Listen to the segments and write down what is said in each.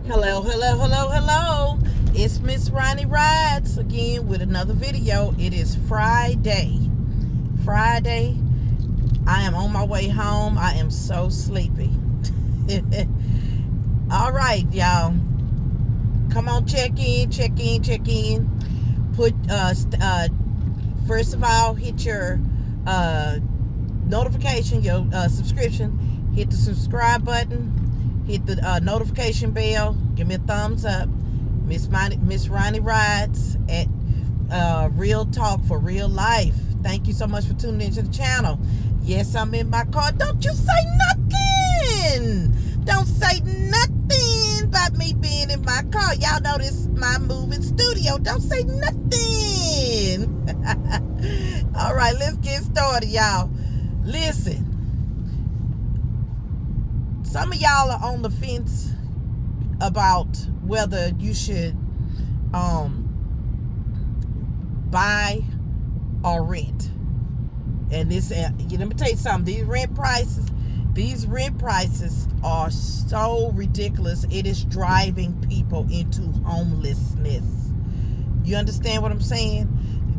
Hello, hello, hello, hello. It's Miss Ronnie Rides again with another video. It is Friday. Friday. I am on my way home. I am so sleepy. All right, y'all. Come on, check in. Put first of all, hit your notification, your subscription. Hit the subscribe button. Hit the notification bell. Give me a thumbs up. Miss Ronnie Rides at Real Talk for Real Life. Thank you so much for tuning into the channel. Yes, I'm in my car. Don't you say nothing. Don't say nothing about me being in my car. Y'all know this is my moving studio. Don't say nothing. All right, let's get started, y'all. Listen. Some of y'all are on the fence about whether you should buy or rent. And this, let me tell you something. These rent prices are so ridiculous. It is driving people into homelessness. You understand what I'm saying?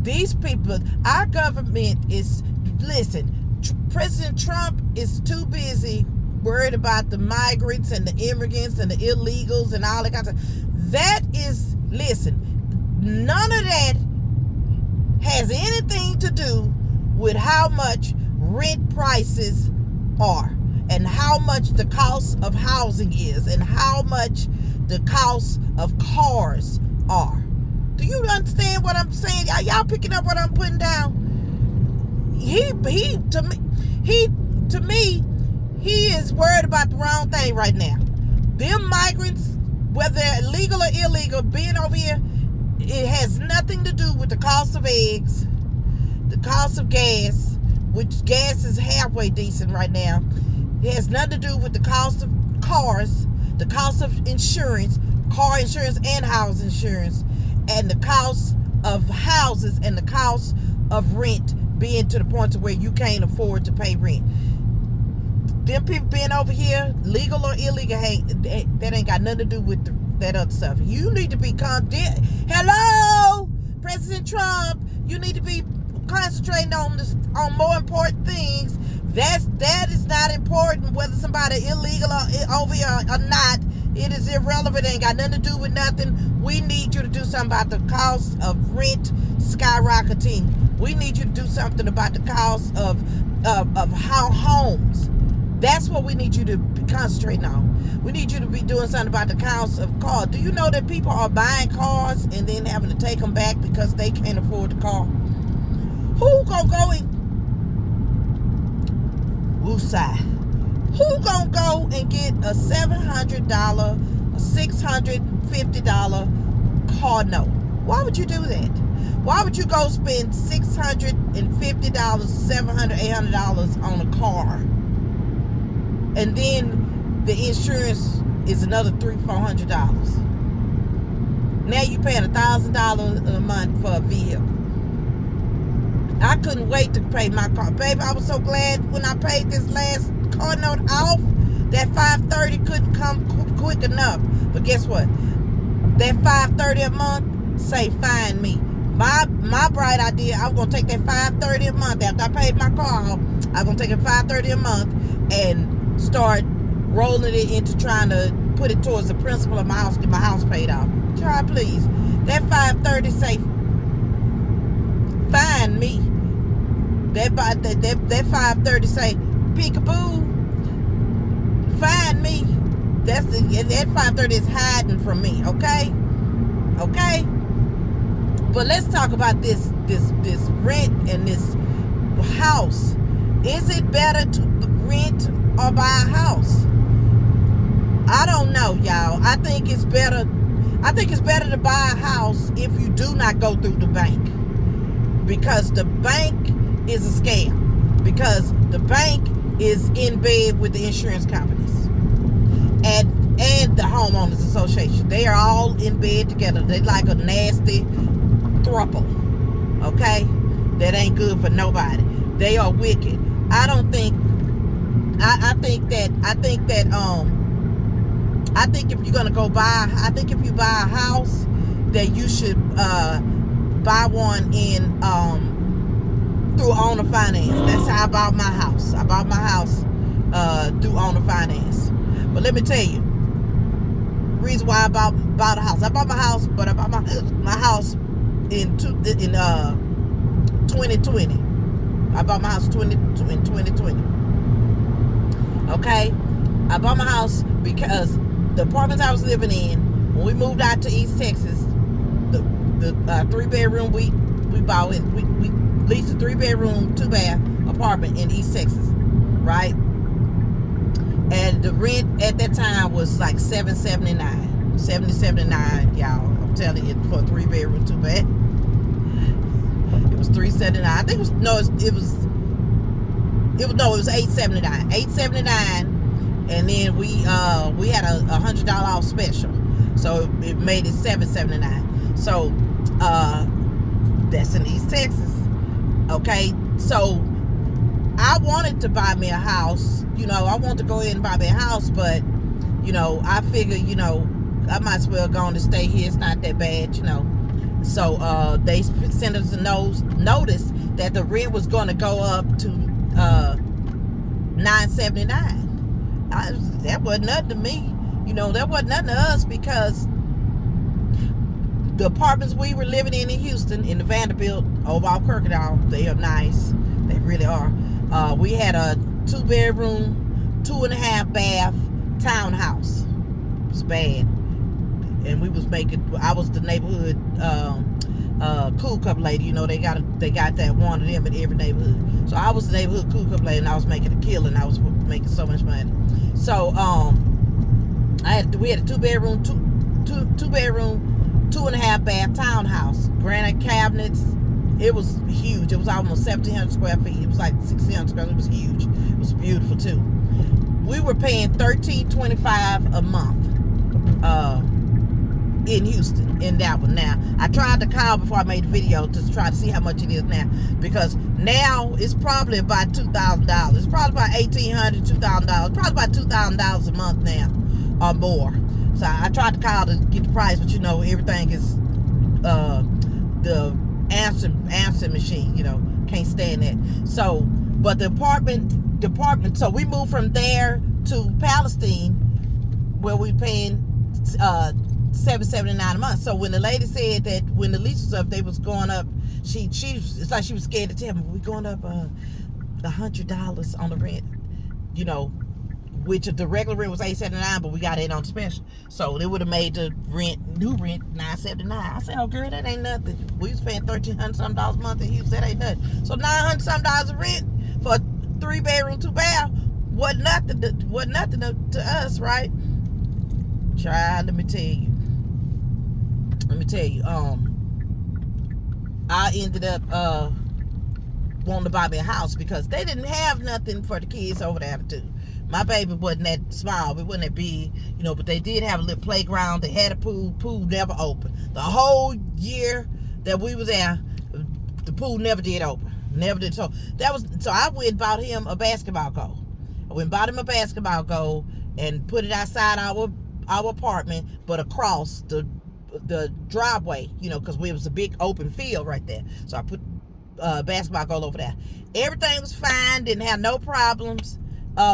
These people, our government is, listen, President Trump is too busy worried about the migrants and the immigrants and the illegals and all that kind of stuff. That is, listen, none of that has anything to do with how much rent prices are and how much the cost of housing is and how much the cost of cars are. Do you understand what I'm saying? Are y'all picking up what I'm putting down? To me, he is worried about the wrong thing right now. Them migrants, whether they're legal or illegal, being over here, it has nothing to do with the cost of eggs, the cost of gas, which gas is halfway decent right now. It has nothing to do with the cost of cars, the cost of insurance, car insurance and house insurance, and the cost of houses and the cost of rent being to the point to where you can't afford to pay rent. Them people being over here, legal or illegal, hey, that ain't got nothing to do with that other stuff. You need to be hello, President Trump. You need to be concentrating on more important things. That is not important whether somebody illegal or over here or not. It is irrelevant. It ain't got nothing to do with nothing. We need you to do something about the cost of rent skyrocketing. We need you to do something about the cost of how homes. That's what we need you to be concentrating on. We need you to be doing something about the cost of cars. Do you know that people are buying cars and then having to take them back because they can't afford the car? Who gonna go and woosah? Who gonna go and get a $700, a $650 car note? Why would you do that? Why would you go spend $650, $700, $800 on a car? And then the insurance is another $300-$400. Now you paying $1,000 a month for a vehicle. I couldn't wait to pay my car, baby. I was so glad when I paid this last car note off. That $530 couldn't come quick enough. But guess what? That $530 a month say find me. My bright idea, I was gonna take that $530 a month after I paid my car off. I was gonna take it $530 a month and start rolling it into trying to put it towards the principal of my house, get my house paid off. Try, please. That $530 say find me. That $530 say peekaboo, find me. That $530 is hiding from me. Okay. But let's talk about this rent and this house. Is it better to rent or buy a house? I don't know, y'all. I think it's better to buy a house if you do not go through the bank. Because the bank is a scam. Because the bank is in bed with the insurance companies. And the homeowners association. They are all in bed together. They like a nasty throuple. Okay? That ain't good for nobody. They are wicked. I think that I think if you're gonna I think if you buy a house, that you should buy one in through owner finance. That's how I bought my house. I bought my house through owner finance. But let me tell you, the reason why I bought a house. I bought my house, but I bought my house in 2020. I bought my house in 2020. Okay, I bought my house because the apartments I was living in, when we moved out to East Texas, the 3-bedroom we bought it. We leased a 3-bedroom 2-bath apartment in East Texas, right? And the rent at that time was like $779, y'all. I'm telling you, for a 3-bedroom 2-bath, it was $379. I think it was $879, and then we had a $100 off special, so it made it $779. So that's in East Texas. Okay, so I wanted to buy me a house. I wanted to go ahead and buy me a house, but I figured I might as well go on to stay here. It's not that bad. So they sent us a notice that the rent was going to go up to $979. That wasn't nothing to me. That wasn't nothing to us, because the apartments we were living in Houston, in the Vanderbilt, over off Crocodile, they are nice. They really are. We had a 2-bedroom, 2.5-bath townhouse. It was bad. And I was the neighborhood cool cup lady. They got that one of them in every neighborhood. So I was the neighborhood cool cup lady, and I was making a killing. I was making so much money. So we had a 2-bedroom, 2.5-bath townhouse. Granite cabinets. It was huge. It was almost 1,700 square feet. It was like 1,600 square feet. It was huge. It was beautiful too. We were paying $1,325 a month in Houston, in that one. Now, I tried to call before I made the video to try to see how much it is now, because now it's probably about $2,000. It's probably about $1,800, $2,000. Probably about $2,000 a month now, or more. So I tried to call to get the price, but everything is the answer machine. Can't stand that. So, but the apartment. So we moved from there to Palestine, where we paying $779 a month. So when the lady said that when the lease was up, they was going up, it's like she was scared to tell me, we're going up $100 on the rent, which the regular rent was $879, but we got it on special. So they would have made the new rent $979. I said, oh girl, that ain't nothing. We was paying $1,300 something a month in Houston. That ain't nothing. So $900 something a rent for a 3-bedroom 2-bath wasn't nothing to us, right? Child, let me tell you. I ended up wanting to buy me a house because they didn't have nothing for the kids over there to do. My baby wasn't that small, it wasn't that big, but they did have a little playground. They had a pool never opened. The whole year that we was there, the pool never did open. Never did. So I went and bought him a basketball goal. I went and bought him a basketball goal and put it outside our apartment, but across the driveway, because it was a big open field right there. So I put basketball goal over there. Everything was fine. Didn't have no problems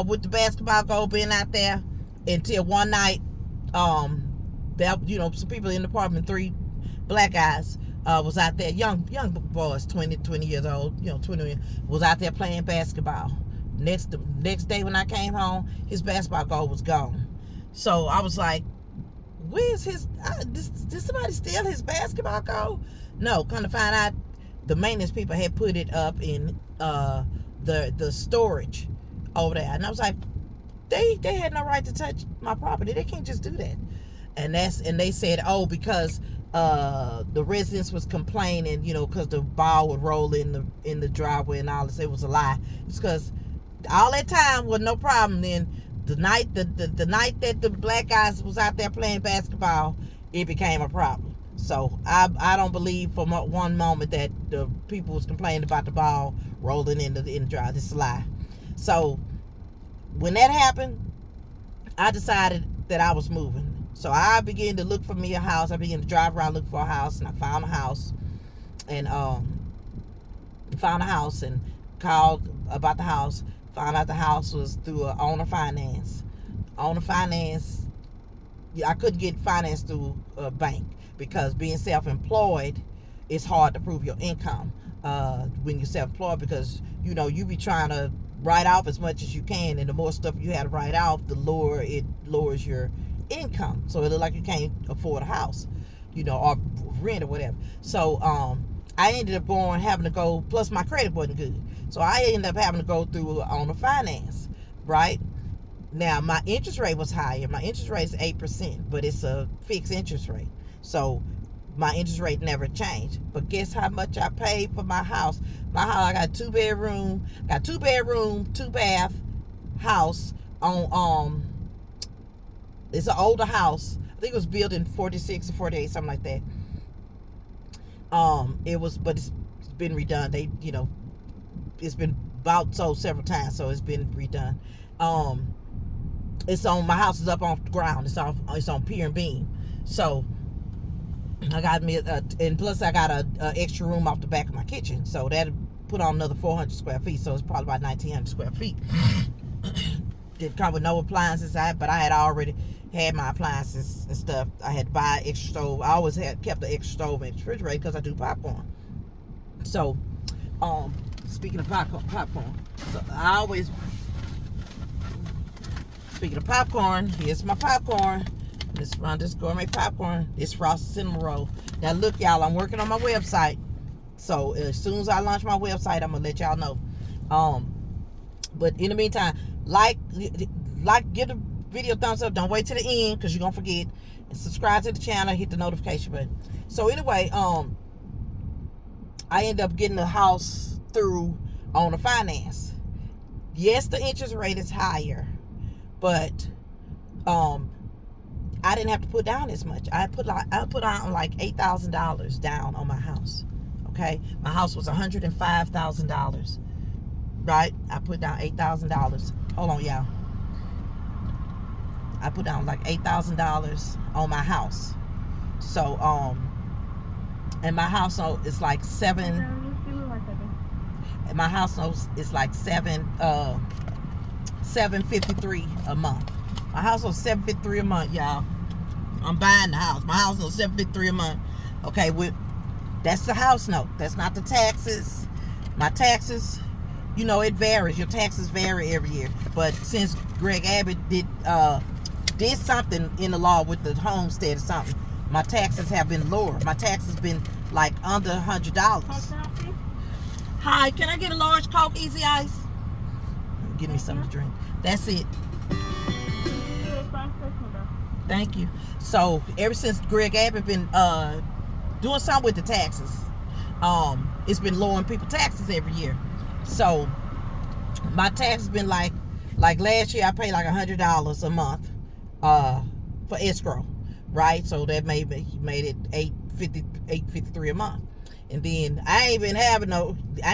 with the basketball goal being out there until one night. Some people in the apartment, 3 black guys, was out there, young boys, 20 years old, 20, was out there playing basketball. Next day when I came home, his basketball goal was gone. So I was like, where's his, did somebody steal his basketball goal? No, come to find out, the maintenance people had put it up in the storage over there. And I was like, they had no right to touch my property. They can't just do that. And they said, oh, because the residents was complaining, because the ball would roll in the driveway and all this. It was a lie. It's because all that time was no problem. Then the night that the black guys was out there playing basketball, it became a problem. So I don't believe for one moment that the people was complaining about the ball rolling in the driveway. This is a lie. So when that happened, I decided that I was moving. So I began to look for me a house. I began to drive around looking for a house, and I found a house, and called about the house. Found out the house was through a owner finance. Owner finance, I couldn't get finance through a bank because being self-employed, it's hard to prove your income when you're self-employed, because you be trying to write off as much as you can, and the more stuff you have to write off, the lower it lowers your income. So it look like you can't afford a house, or rent or whatever. So I ended up having to go, plus my credit wasn't good. So I ended up having to go through owner finance, right? Now, my interest rate was higher. My interest rate is 8%, but it's a fixed interest rate. So my interest rate never changed. But guess how much I paid for my house? My house, I got two bedroom, 2-bath house on, it's an older house. I think it was built in 46 or 48, something like that. But it's been redone. It's been bought sold several times, so it's been redone. My house is up on the ground. It's on pier and beam. So I got me and plus I got a extra room off the back of my kitchen, so that put on another 400 square feet. So it's probably about 1,900 square feet. Didn't come with no appliances, but I had already had my appliances and stuff. I had to buy an extra stove. I always kept the extra stove in the refrigerator because I do popcorn. So, speaking of popcorn. So I always. Speaking of popcorn, here's my popcorn. This gourmet popcorn. It's frosted cinnamon roll. Now look, y'all, I'm working on my website. So as soon as I launch my website, I'm gonna let y'all know. But in the meantime, give the video a thumbs up. Don't wait till the end, because you're gonna forget. And subscribe to the channel. Hit the notification button. So anyway, I ended up getting the house through owner finance. Yes, the interest rate is higher, but I didn't have to put down as much. I put on like $8,000 down on my house. Okay, my house was $105,000. Right, I put down $8,000. Hold on, y'all. I put down like $8,000 on my house. So and my house is like my house is like $753 a month. My house was $753 a month, y'all. I'm buying the house. My house was $753 a month. Okay, that's the house note. That's not the taxes. My taxes, it varies. Your taxes vary every year. But since Greg Abbott did something in the law with the homestead or something, my taxes have been lower. My taxes been like under $100. Hi, can I get a large Coke, easy ice? Give me something to drink. That's it. Thank you. So ever since Greg Abbott been doing something with the taxes, it's been lowering people's taxes every year. So my tax has been like last year I paid like $100 a month for escrow, right? So that made it $853 a month. And then I ain't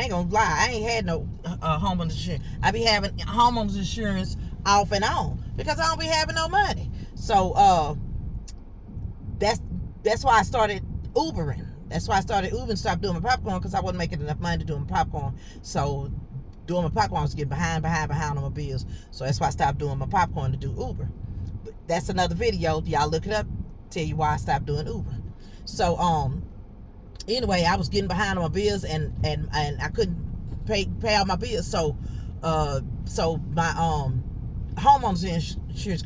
gonna lie, I ain't had no homeowners insurance. I be having homeowners insurance off and on because I don't be having no money. So that's why I started Ubering. That's why I started Ubering and stopped doing my popcorn, because I wasn't making enough money to do my popcorn. So doing my popcorn was getting behind on my bills. So that's why I stopped doing my popcorn to do Uber. But that's another video. Y'all look it up. Tell you why I stopped doing Uber. So anyway, I was getting behind on my bills and I couldn't pay all my bills. So my homeowners insurance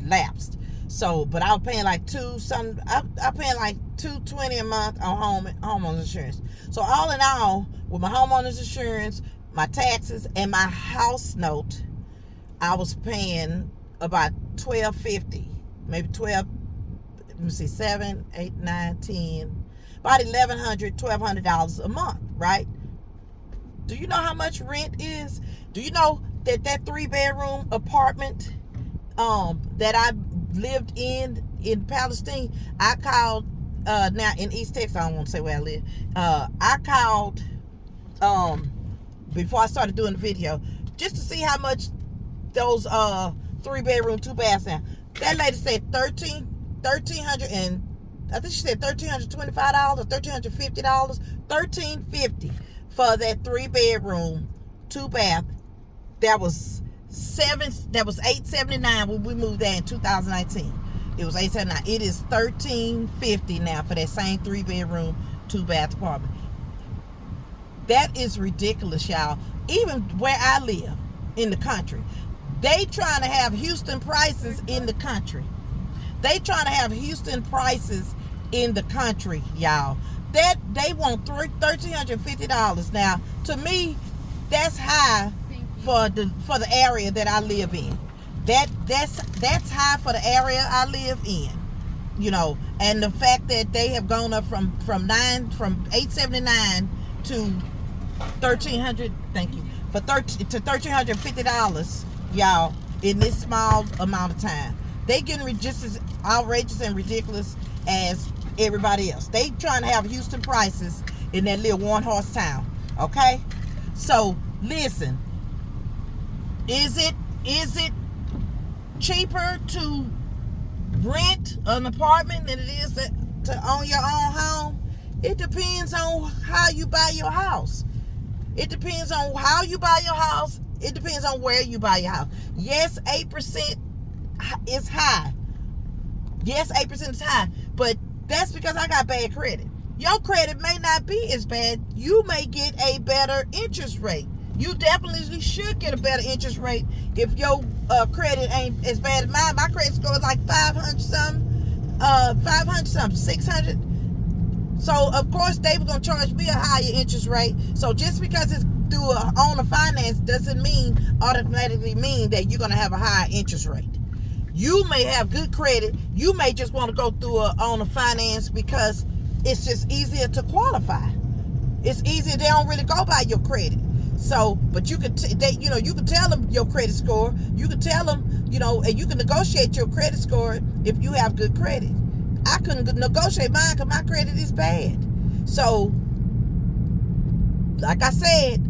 lapsed. So, but I was paying like I paying like $220 a month on homeowners insurance. So all in all, with my homeowners insurance, my taxes, and my house note, I was paying about $1,250, maybe 12. Let me see, 7, 8, 9, 10, about $1,100 a month, right? Do you know how much rent is? Do you know that 3-bedroom apartment that I lived in Palestine, I called now in East Texas, I don't want to say where I live. I called before I started doing the video just to see how much those 3-bedroom, 2 baths now. That lady said 1300 and I think she said $1,325 or $1,350, $1,350 for that 3-bedroom, 2-bath. That was $879 when we moved there in 2019. It was $879. It is $1,350 now for that same 3-bedroom, 2-bath apartment. That is ridiculous, y'all. Even where I live in the country, they trying to have Houston prices in the country. They trying to have Houston prices in the country, y'all. That they want $1,350. Now, to me, that's high for the area that I live in. That's high for the area I live in. You know, and the fact that they have gone up from $879 to $1,300. Thank you to $1,350, y'all, in this small amount of time. They getting just as outrageous and ridiculous as everybody else. They trying to have Houston prices in that little one-horse town. Okay, so listen, is it cheaper to rent an apartment than it is to own your own home? It depends on how you buy your house. It depends on how you buy your house. It depends on where you buy your house. Yes, 8% is high. Yes, 8% is high. But that's because I got bad credit. Your credit may not be as bad. You may get a better interest rate. You definitely should get a better interest rate if your credit ain't as bad as mine. My credit score is like 500 something, 600. So, of course, they were going to charge me a higher interest rate. So, just because it's through a owner finance doesn't automatically mean that you're going to have a higher interest rate. You may have good credit. You may just want to go through a owner finance because it's just easier to qualify. It's easier. They don't really go by your credit. So, but you can, you can tell them your credit score. You can tell them, and you can negotiate your credit score if you have good credit. I couldn't negotiate mine because my credit is bad. So, like I said,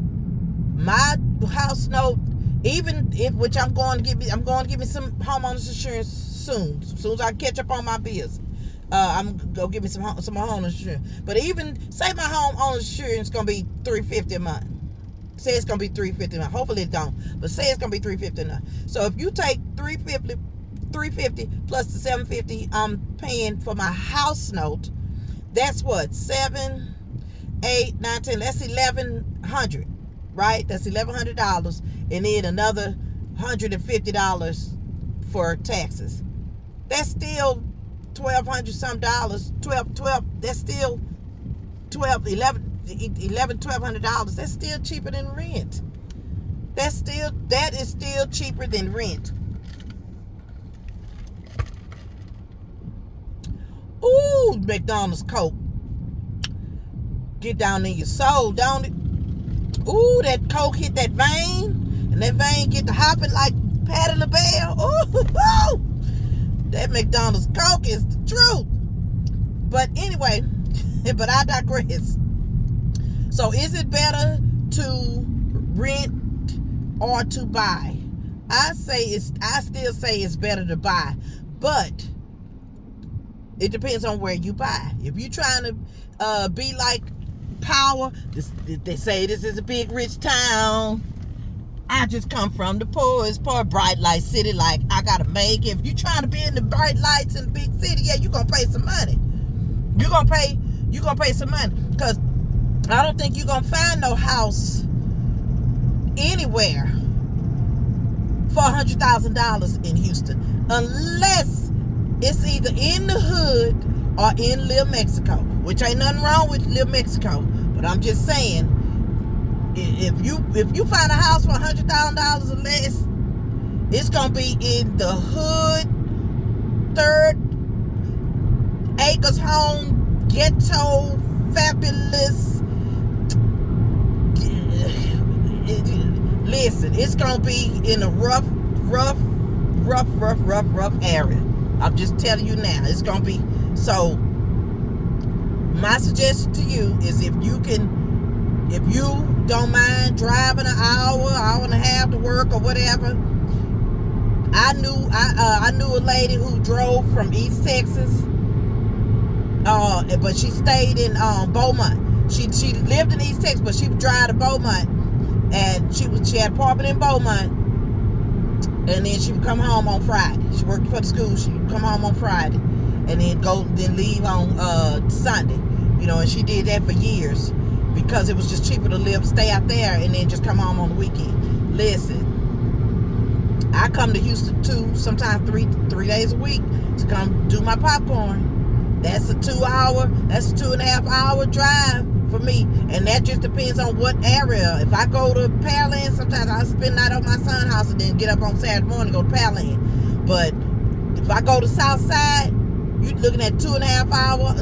my house note, which I'm going to give me some homeowners insurance soon. As soon as I catch up on my bills, I'm gonna go give me some homeowners insurance. But even say my homeowners insurance is gonna be $350 a month. Say it's gonna be $350 a month. Hopefully it don't, but say it's gonna be $350 a month. So if you take $350 plus the $750 I'm paying for my house note, that's what, 7, 8, 9, 10. That's $1,100, right? That's $1,100, and then another $150 for taxes. That's still $1,200 some dollars. 12. That's still $1,200. That's still cheaper than rent. That is still cheaper than rent. Ooh, McDonald's Coke. Get down in your soul, don't it? Ooh, that Coke hit that vein, and that vein get to hopping like Patti LaBelle. Ooh, that McDonald's Coke is the truth. But anyway, but I digress. So is it better to rent or to buy? I still say it's better to buy, but it depends on where you buy. If you're trying to be like Power, they say this is a big rich town. I just come from the poorest part, bright light city. Like, I gotta make it. If you're trying to be in the bright lights in the big city, yeah, you're gonna pay some money. You're gonna pay some money, because I don't think you're gonna find no house anywhere for $100,000 in Houston, unless it's either in the hood or in Little Mexico, which ain't nothing wrong with Little Mexico. But I'm just saying, if you find a house for $100,000 or less, it's gonna be in the hood, third acres home, ghetto, fabulous. Listen, it's gonna be in a rough area. I'm just telling you now, it's gonna be. So my suggestion to you is, if you don't mind driving an hour and a half to work or whatever, I knew a lady who drove from East Texas, but she stayed in Beaumont. She lived in East Texas, but she would drive to Beaumont, and she had an apartment in Beaumont, and then she would come home on Friday. She worked for the school. She would come home on Friday, and then leave on Sunday. And she did that for years because it was just cheaper to stay out there, and then just come home on the weekend. Listen, I come to Houston sometimes three days a week to come do my popcorn. That's a 2.5 hour drive for me. And that just depends on what area. If I go to Pearland, sometimes I'll spend the night at my son's house and then get up on Saturday morning and go to Pearland. But if I go to South Side, you're looking at 2.5 hour,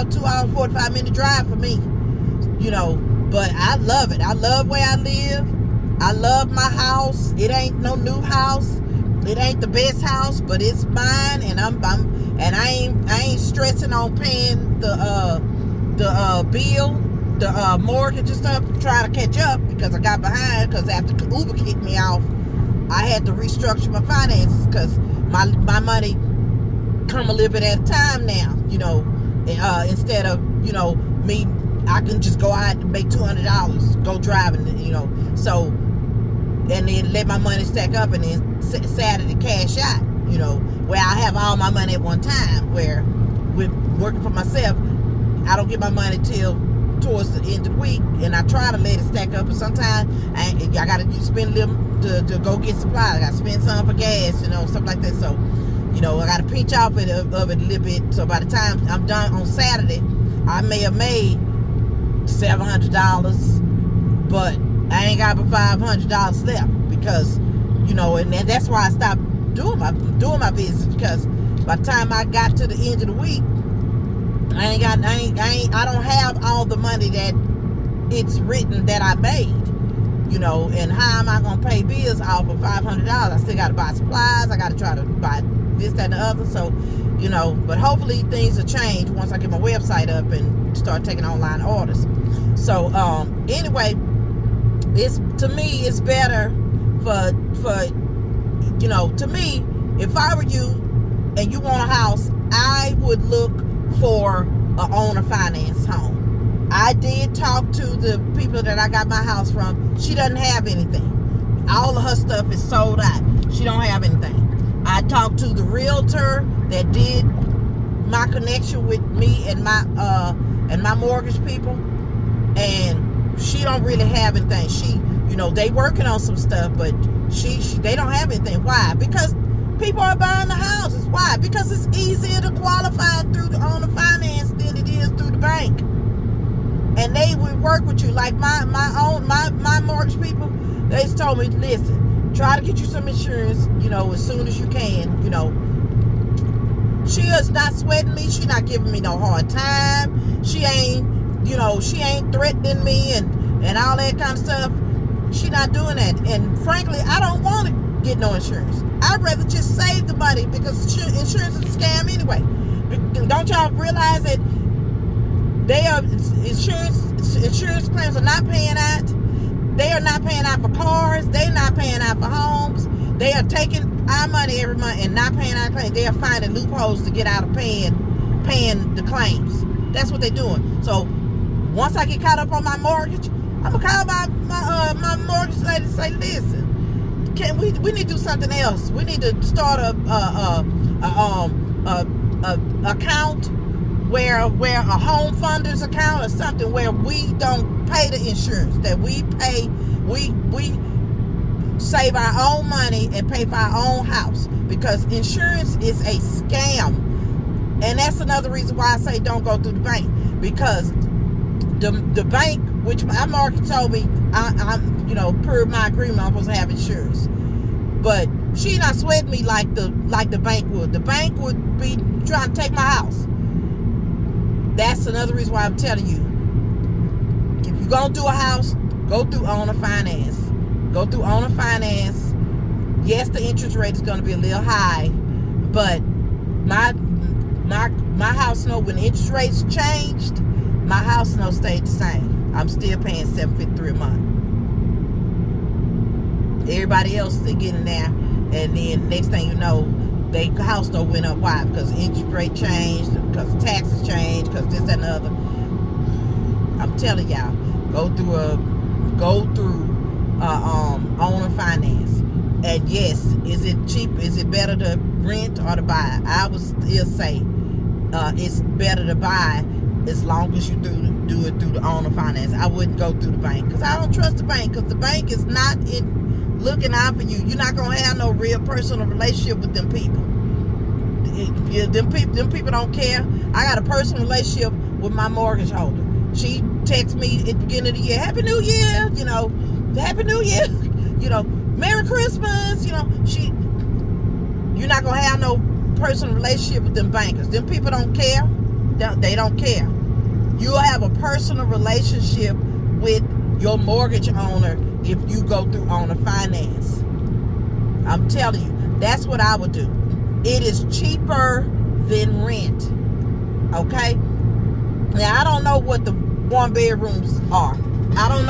2 hour, 45-minute drive for me. But I love it. I love where I live. I love my house. It ain't no new house. It ain't the best house, but it's mine, and I ain't stressing on paying the bill, the mortgage and stuff, trying to catch up because I got behind. Because after Uber kicked me off, I had to restructure my finances because my money come a little bit at a time now. Instead of me, I can just go out and make $200, go driving. So. And then let my money stack up, and then Saturday cash out, where I have all my money at one time. Where with working for myself, I don't get my money till towards the end of the week, and I try to let it stack up. But sometimes I got to spend a little to go get supplies. I got to spend some for gas, stuff like that. So, I got to pinch off of it a little bit. So by the time I'm done on Saturday, I may have made $700, but I ain't got but $500 left because, and that's why I stopped doing my business, because by the time I got to the end of the week, I don't have all the money that it's written that I made, and how am I gonna pay bills off of $500? I still got to buy supplies. I got to try to buy this, that, and the other. So, but hopefully things will change once I get my website up and start taking online orders. So, anyway. To me, it's better to me, if I were you and you want a house, I would look for an owner finance home. I did talk to the people that I got my house from. She doesn't have anything. All of her stuff is sold out. She don't have anything. I talked to the realtor that did my connection with me and my mortgage people, and she don't really have anything. They working on some stuff, but they don't have anything. Why? Because people are buying the houses. Why? Because it's easier to qualify through the owner finance than it is through the bank. And they would work with you. Like my mortgage people, they just told me, listen, try to get you some insurance, as soon as you can, She is not sweating me. She not giving me no hard time. She ain't threatening me and all that kind of stuff. She not doing that. And frankly, I don't want to get no insurance. I'd rather just save the money, because insurance is a scam anyway. Don't y'all realize that insurance claims are not paying out? They are not paying out for cars. They're not paying out for homes. They are taking our money every month and not paying our claims. They are finding loopholes to get out of paying the claims. That's what they're doing. So once I get caught up on my mortgage, I'm gonna call my mortgage lady and say, listen, we need to do something else. We need to start a account where a home funders account or something where we don't pay the insurance, that we save our own money and pay for our own house, because insurance is a scam. And that's another reason why I say don't go through the bank, because the bank, which my mortgage told me, I'm per my agreement, I'm supposed to have insurance. But she not sweating me like the bank would. The bank would be trying to take my house. That's another reason why I'm telling you, if you're gonna do a house, go through owner finance. Go through owner finance. Yes, the interest rate is gonna be a little high, but my house note, when the interest rates changed, my house note stayed the same. I'm still paying $753 a month. Everybody else, they getting there And then next thing you know, their house note went up. Why? Because interest rate changed, because taxes changed, because this, that, and the other. I'm telling y'all, go through owner finance. And yes, is it cheap? Is it better to rent or to buy? I would still say it's better to buy as long as you do it through the owner finance. I wouldn't go through the bank, because I don't trust the bank, because the bank is not looking out for you. You're not going to have no real personal relationship with them people. Them people don't care. I got a personal relationship with my mortgage holder. She texts me at the beginning of the year, Happy New Year, Happy New Year, Merry Christmas, you're not going to have no personal relationship with them bankers. Them people don't care. They don't care. You'll have a personal relationship with your mortgage owner if you go through owner finance. I'm telling you, that's what I would do. It is cheaper than rent. Okay? Now, I don't know what the one bedrooms are. I don't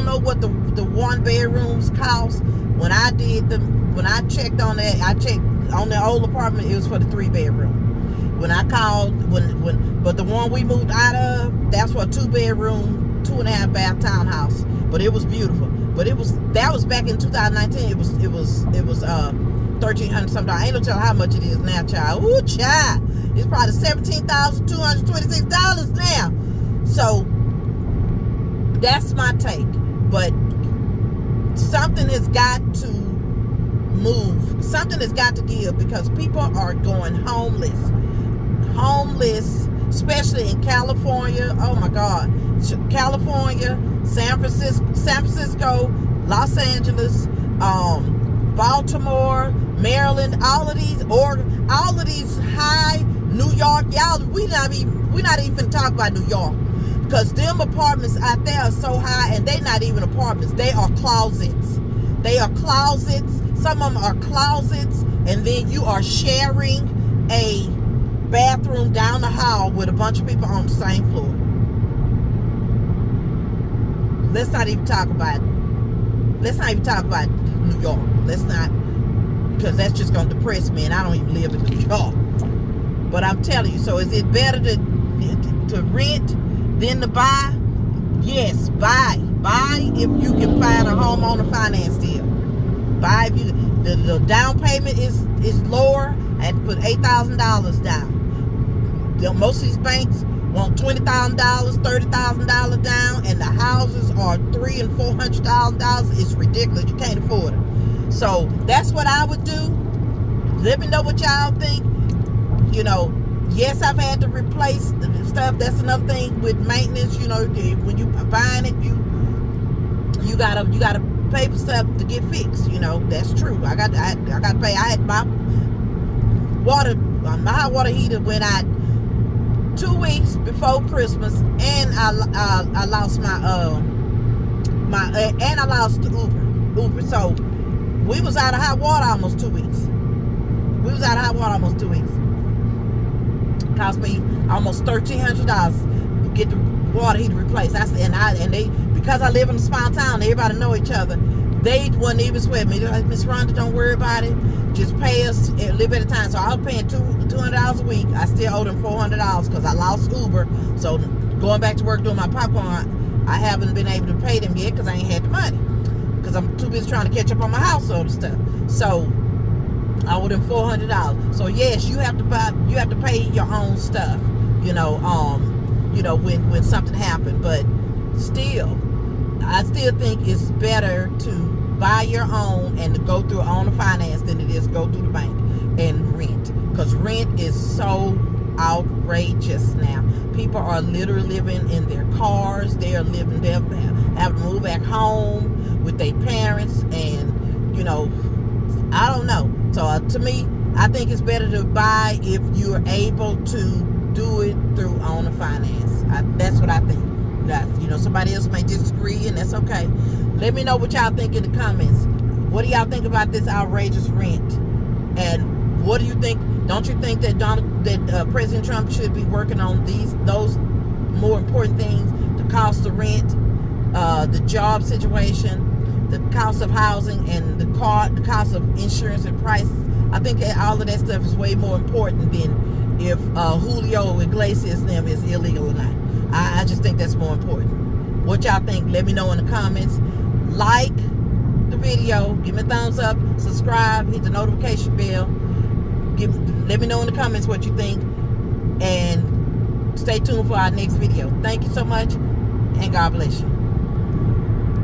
know what the one bedrooms cost. When I checked on that, I checked on the old apartment, it was for the 3-bedroom. When I called, but the one we moved out of, that's for a 2-bedroom, 2.5 bath townhouse. But it was beautiful. But that was back in 2019. It was $1,300 something. I ain't no telling how much it is now, child. Ooh, child. It's probably $17,226 now. So that's my take. But something has got to move. Something has got to give, because people are going homeless, especially in California. Oh my God, California, San Francisco, Los Angeles, Baltimore, Maryland, all of these high, New York. Y'all, we not even talking about New York, because them apartments out there are so high, and they not even apartments. They are closets. Some of them are closets, and then you are sharing a bathroom down the hall with a bunch of people on the same floor. Let's not even talk about New York. Let's not, because that's just going to depress me, and I don't even live in New York. But I'm telling you, so is it better to rent than to buy? Yes, buy. Buy if you can find a homeowner finance deal. Buy if you, the down payment is lower. I had to put $8,000 down. Most of these banks want $20,000, $30,000 down, and the houses are $300,000 and $400,000. It's ridiculous. You can't afford it. So that's what I would do. Let me know what y'all think. Yes, I've had to replace the stuff. That's another thing with maintenance. When you buying it, you gotta pay for stuff to get fixed. That's true. I got to pay. I had my hot water heater went out 2 weeks before Christmas, and I lost and I lost Uber. So we was out of hot water almost 2 weeks. Cost me almost $1,300 to get the water heater replaced. Because I live in a small town, everybody know each other. They wouldn't even sweat me. They're like, Miss Rhonda, don't worry about it. Just pay us a little bit of time. So I was paying $200 a week. I still owe them $400 because I lost Uber. So going back to work doing my popcorn, I haven't been able to pay them yet because I ain't had the money. Because I'm too busy trying to catch up on my household stuff. So I owe them $400. So yes, you have to pay your own stuff. When something happened. But still, I still think it's better to buy your own and to go through owner finance than it is to go through the bank and rent. Because rent is so outrageous now. People are literally living in their cars. They are having to move back home with their parents, and I don't know. So to me, I think it's better to buy if you're able to do it through owner finance. That's what I think. Somebody else may disagree, and that's okay. Let me know what y'all think in the comments. What do y'all think about this outrageous rent? And what do you think? Don't you think that President Trump should be working on those more important things, the cost of rent, the job situation? the cost of housing and the cost of insurance and prices. I think all of that stuff is way more important than if Julio Iglesias them is illegal or not. I just think that's more important. What y'all think? Let me know in the comments. Like the video, give me a thumbs up, subscribe, hit the notification bell. Let me know in the comments what you think, and stay tuned for our next video. Thank you so much, and God bless you.